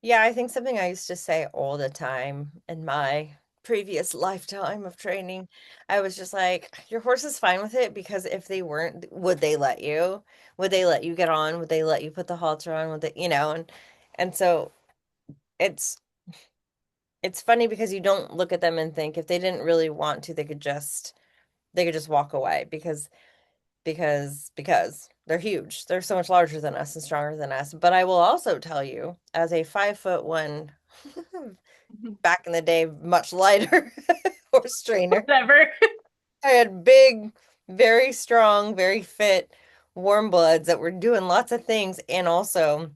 Yeah, I think something I used to say all the time in my previous lifetime of training, I was just like, your horse is fine with it because if they weren't, would they let you? Would they let you get on? Would they let you put the halter on? Would they, and so it's it's funny because you don't look at them and think if they didn't really want to, they could just walk away because they're huge. They're so much larger than us and stronger than us. But I will also tell you, as a 5'1" back in the day, much lighter horse trainer, Whatever. I had big, very strong, very fit warm bloods that were doing lots of things, and also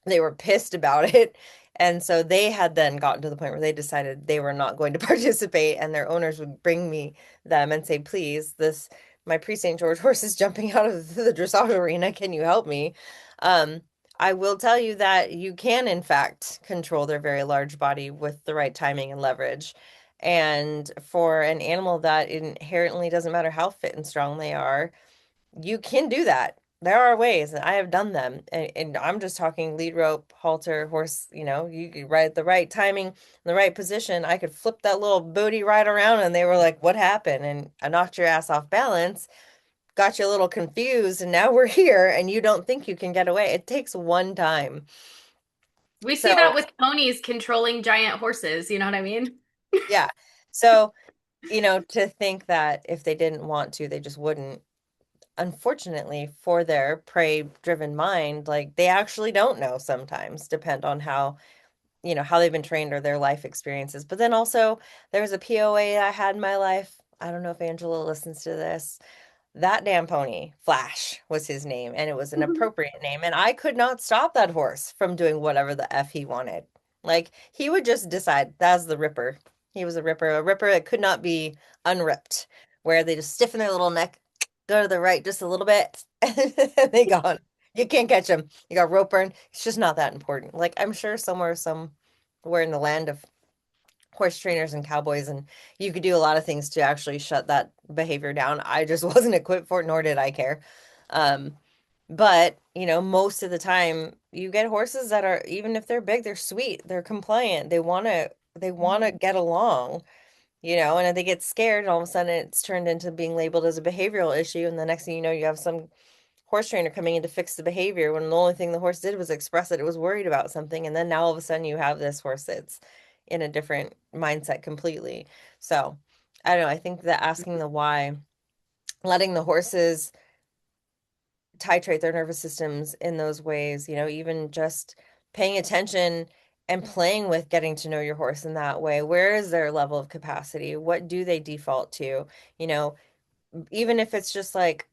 they were pissed about it. And so they had then gotten to the point where they decided they were not going to participate, and their owners would bring me them and say, please, this my pre-St. George horse is jumping out of the dressage arena. Can you help me? Um, I will tell you that you can, in fact, control their very large body with the right timing and leverage. And for an animal that inherently doesn't matter how fit and strong they are, you can do that. There are ways, and I have done them. And I'm just talking lead rope, halter, horse, you could ride the right timing, the right position. I could flip that little booty right around, and they were like, "What happened?" And I knocked your ass off balance, got you a little confused, and now we're here, and you don't think you can get away. It takes one time. We see So, that with ponies controlling giant horses, you know what I mean? yeah. So, to think that if they didn't want to, they just wouldn't. Unfortunately, for their prey-driven mind, like they actually don't know sometimes, depend on how they've been trained or their life experiences. But then also, there was a POA I had in my life. I don't know if Angela listens to this. That damn pony, Flash, was his name, and it was an appropriate name. And I could not stop that horse from doing whatever the F he wanted. Like, he would just decide that's the Ripper. He was a Ripper that could not be unripped, where they just stiffen their little neck, go to the right just a little bit, and they gone. You can't catch him. You got rope burn. It's just not that important. Like, I'm sure somewhere in the land of horse trainers and cowboys, and you could do a lot of things to actually shut that behavior down. I just wasn't equipped for it, nor did I care. Um, but most of the time you get horses that are, even if they're big, they're sweet, they're compliant, they want to get along, and if they get scared, all of a sudden it's turned into being labeled as a behavioral issue, and the next thing you know, you have some horse trainer coming in to fix the behavior when the only thing the horse did was express that it was worried about something. And then now all of a sudden you have this horse that's in a different mindset completely. So I don't know. I think that asking the why, letting the horses titrate their nervous systems in those ways, even just paying attention and playing with getting to know your horse in that way. Where is their level of capacity? What do they default to? You know, even if it's just like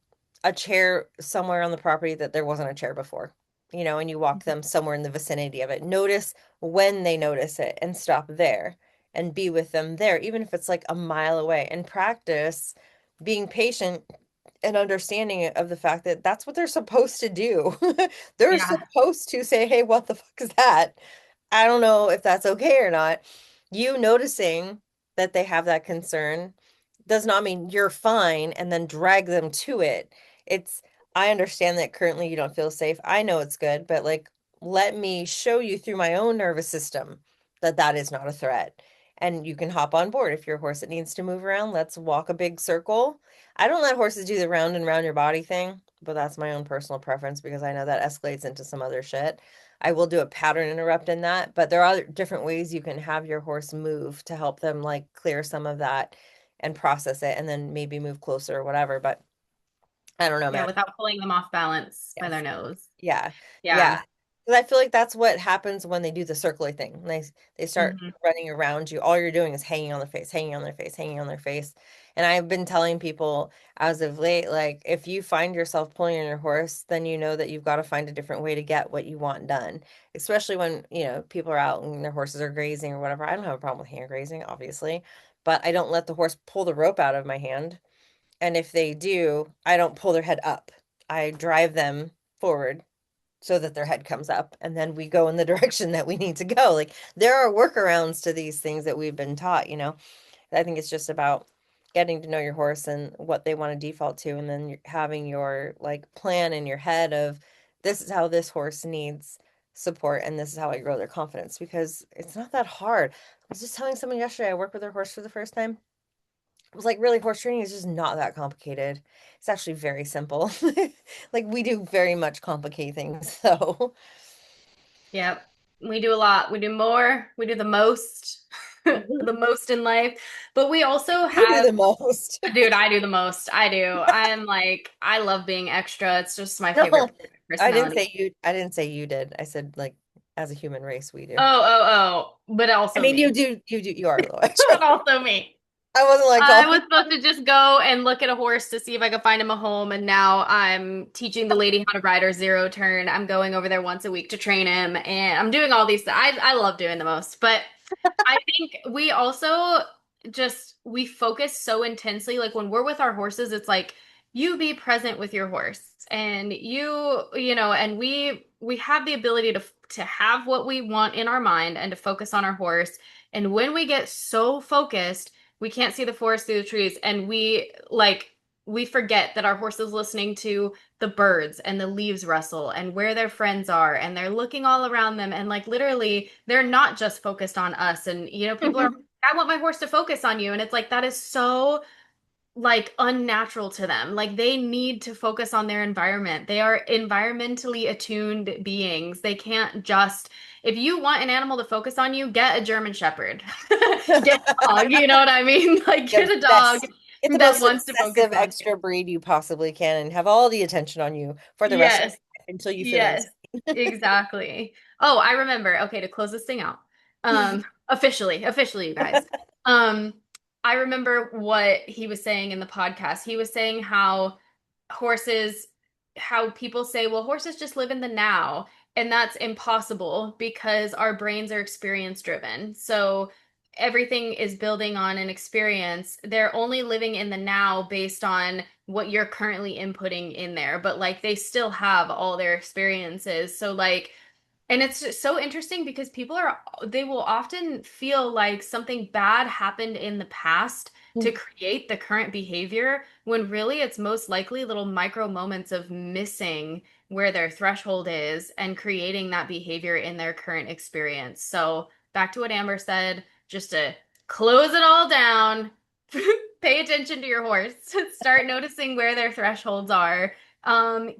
a chair somewhere on the property that there wasn't a chair before, and you walk them somewhere in the vicinity of it. Notice when they notice it and stop there and be with them there, even if it's like a mile away, and practice being patient and understanding of the fact that that's what they're supposed to do. They're Yeah. supposed to say, "Hey, what the fuck is that?" I don't know if that's okay or not. You noticing that they have that concern does not mean you're fine and then drag them to it. It's, I understand that currently you don't feel safe. I know it's good, but like, let me show you through my own nervous system that that is not a threat. And you can hop on board. If you're a horse that needs to move around, let's walk a big circle. I don't let horses do the round and round your body thing, but that's my own personal preference because I know that escalates into some other shit. I will do a pattern interrupt in that, but there are different ways you can have your horse move to help them like clear some of that and process it and then maybe move closer or whatever. But I don't know, Yeah, man. without pulling them off balance by their Yes. nose. Yeah. Yeah. Yeah. 'Cause I feel like that's what happens when they do the circling thing. They start Hmm. running around you. All you're doing is hanging on their face, hanging on their face, hanging on their face. And I've been telling people as of late, like if you find yourself pulling on your horse, then you know that you've got to find a different way to get what you want done. Especially when, people are out and their horses are grazing or whatever. I don't have a problem with hand grazing, obviously, but I don't let the horse pull the rope out of my hand. And if they do, I don't pull their head up. I drive them forward so that their head comes up and then we go in the direction that we need to go. Like there are workarounds to these things that we've been taught. I think it's just about getting to know your horse and what they want to default to and then having your like plan in your head of this is how this horse needs support and this is how I grow their confidence because it's not that hard. I was just telling someone yesterday I worked with their horse for the first time. I was like, really, horse training is just not that complicated. It's actually very simple. Like we do very much complicate things, so Yep. We do a lot. We do more. We do the most, the most in life. But we also you do have, the most. dude, I do the most. I do. I'm like, I love being extra. It's just my favorite No, part of my personality. I didn't say you did. I said like as a human race we do. Oh, oh, oh. But I also mean, me. you are a little extra. But also me. I wasn't like I calling was supposed to just go and look at a horse to see if I could find him a home, and now I'm teaching the lady how to ride her zero turn. I'm going over there once a week to train him, and I'm doing all these. I love doing the most, but I think we also just we focus so intensely. Like when we're with our horses, it's like you be present with your horse, and and we have the ability to have what we want in our mind and to focus on our horse And when we get so focused, we can't see the forest through the trees, and we forget that our horse is listening to the birds and the leaves rustle and where their friends are, and they're looking all around them, and like literally they're not just focused on us. And people are, I want my horse to focus on you, and it's like that is so like unnatural to them. Like they need to focus on their environment. They are environmentally attuned beings. They can't just, if you want an animal to focus on you, get a German Shepherd. Get a dog, you know what I mean? Like Get get a dog best, get the that most wants to focus obsessive on you. extra breed you possibly can and have all the attention on you for the rest of Yes. your life until you feel Yes. Exactly. Oh, I remember. Okay, to close this thing out. insane. Officially, you guys. Um, I remember what he was saying in the podcast. He was saying horses, how people say, well, horses just live in the now. And that's impossible because our brains are experience driven. So everything is building on an experience. They're only living in the now based on what you're currently inputting in there, but like they still have all their experiences. So like, and it's just so interesting because they will often feel like something bad happened in the past to create the current behavior, when really it's most likely little micro moments of missing where their threshold is and creating that behavior in their current experience. So back to what Amber said, just to close it all down, pay attention to your horse, start noticing where their thresholds are.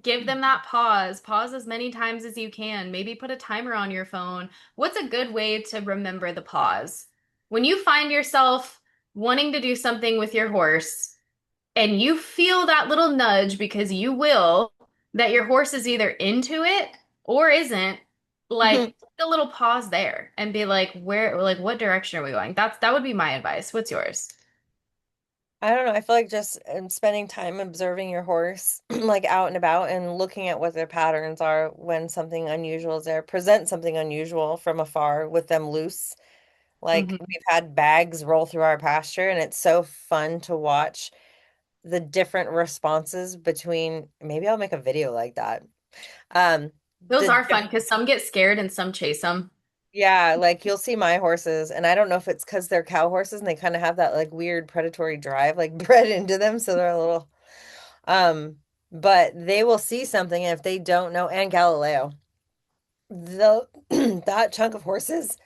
Give them that pause. Pause as many times as you can. Maybe put a timer on your phone. What's a good way to remember the pause? When you find yourself wanting to do something with your horse and you feel that little nudge, because you will, that your horse is either into it or isn't, like a little pause there and be like, what direction are we going? That would be my advice. What's yours? I don't know. I feel like just spending time observing your horse, like out and about, and looking at what their patterns are when something unusual is there. Present something unusual from afar with them loose. Like Mhm. we've had bags roll through our pasture, and it's so fun to watch the different responses between. Maybe I'll make a video like that. Um, Those the are fun because some get scared and some chase them. Yeah, like you'll see my horses, and I don't know if it's because they're cow horses and they kind of have that like weird predatory drive like bred into them, so they're a little um but they will see something, and if they don't know, and Galileo, the that chunk of horses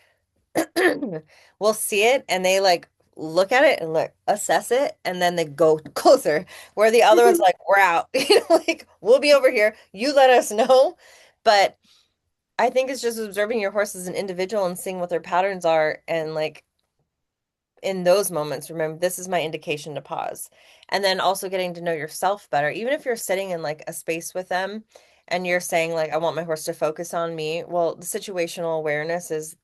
will see it and they like look at it and like assess it and then they go closer, where the other one's like, we're out. Like we'll be over here, you let us know. But I think it's just observing your horse as an individual and seeing what their patterns are, and like in those moments, remember this is my indication to pause. And then also getting to know yourself better. Even if you're sitting in like a space with them and you're saying like I want my horse to focus on me, well, the situational awareness is,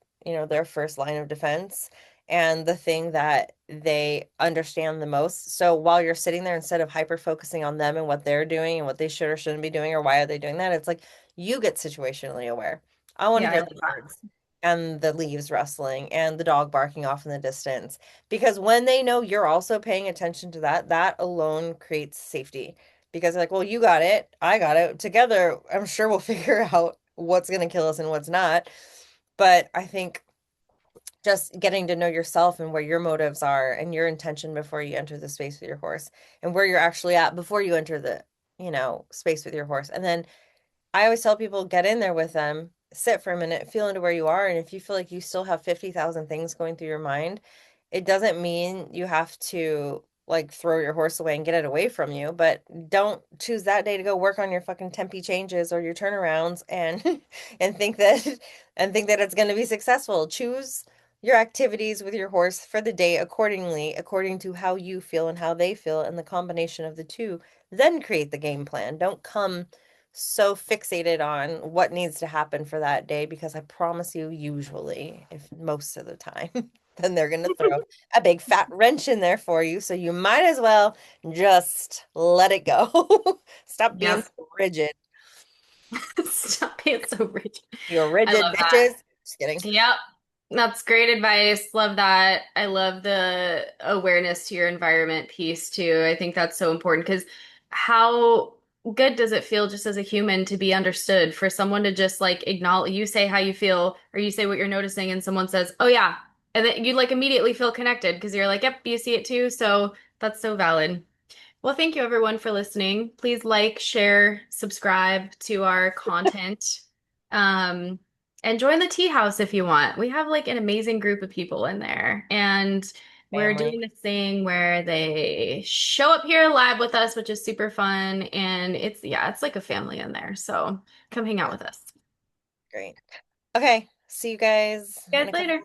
their first line of defense and the thing that they understand the most. So while you're sitting there, instead of hyper focusing on them and what they're doing and what they should or shouldn't be doing or why are they doing that, it's like you get situationally aware. I want to Yeah, I hear love the that. birds and the leaves rustling and the dog barking off in the distance. Because when they know you're also paying attention to that, that alone creates safety. Because they're like, well, you got it, I got it. Together, I'm sure we'll figure out what's going to kill us and what's not. But I think just getting to know yourself and where your motives are and your intention before you enter the space with your horse, and where you're actually at before you enter the, space with your horse. And then I always tell people get in there with them, sit for a minute, feel into where you are. And if you feel like you still have 50,000 things going through your mind, it doesn't mean you have to like throw your horse away and get it away from you, but don't choose that day to go work on your fucking tempi changes or your turnarounds and and think that it's going to be successful. Choose your activities with your horse for the day accordingly, according to how you feel and how they feel, and the combination of the two. Then create the game plan. Don't come so fixated on what needs to happen for that day, because I promise you, usually, if most of the time, then they're going to throw a big fat wrench in there for you. So you might as well just let it go. Stop being Yep. so rigid. Stop being so rigid. You're I rigid, love that. bitches. Just kidding. Yep. That's great advice. Love that. I love the awareness to your environment piece too. I think that's so important because how good does it feel just as a human to be understood, for someone to just like acknowledge, you say how you feel or you say what you're noticing and someone says, "Oh yeah." And then you like immediately feel connected because you're like, yep, you see it too. So that's so valid. Well, thank you everyone for listening. Please like, share, subscribe to our content. Um, and join the tea house if you want. We have like an amazing group of people in there. And we're Family. doing this thing where they show up here live with us, which is super fun. And it's, yeah, it's like a family in there. So come hang out Yeah, with us. great. Okay, see you guys See you in guys a couple later.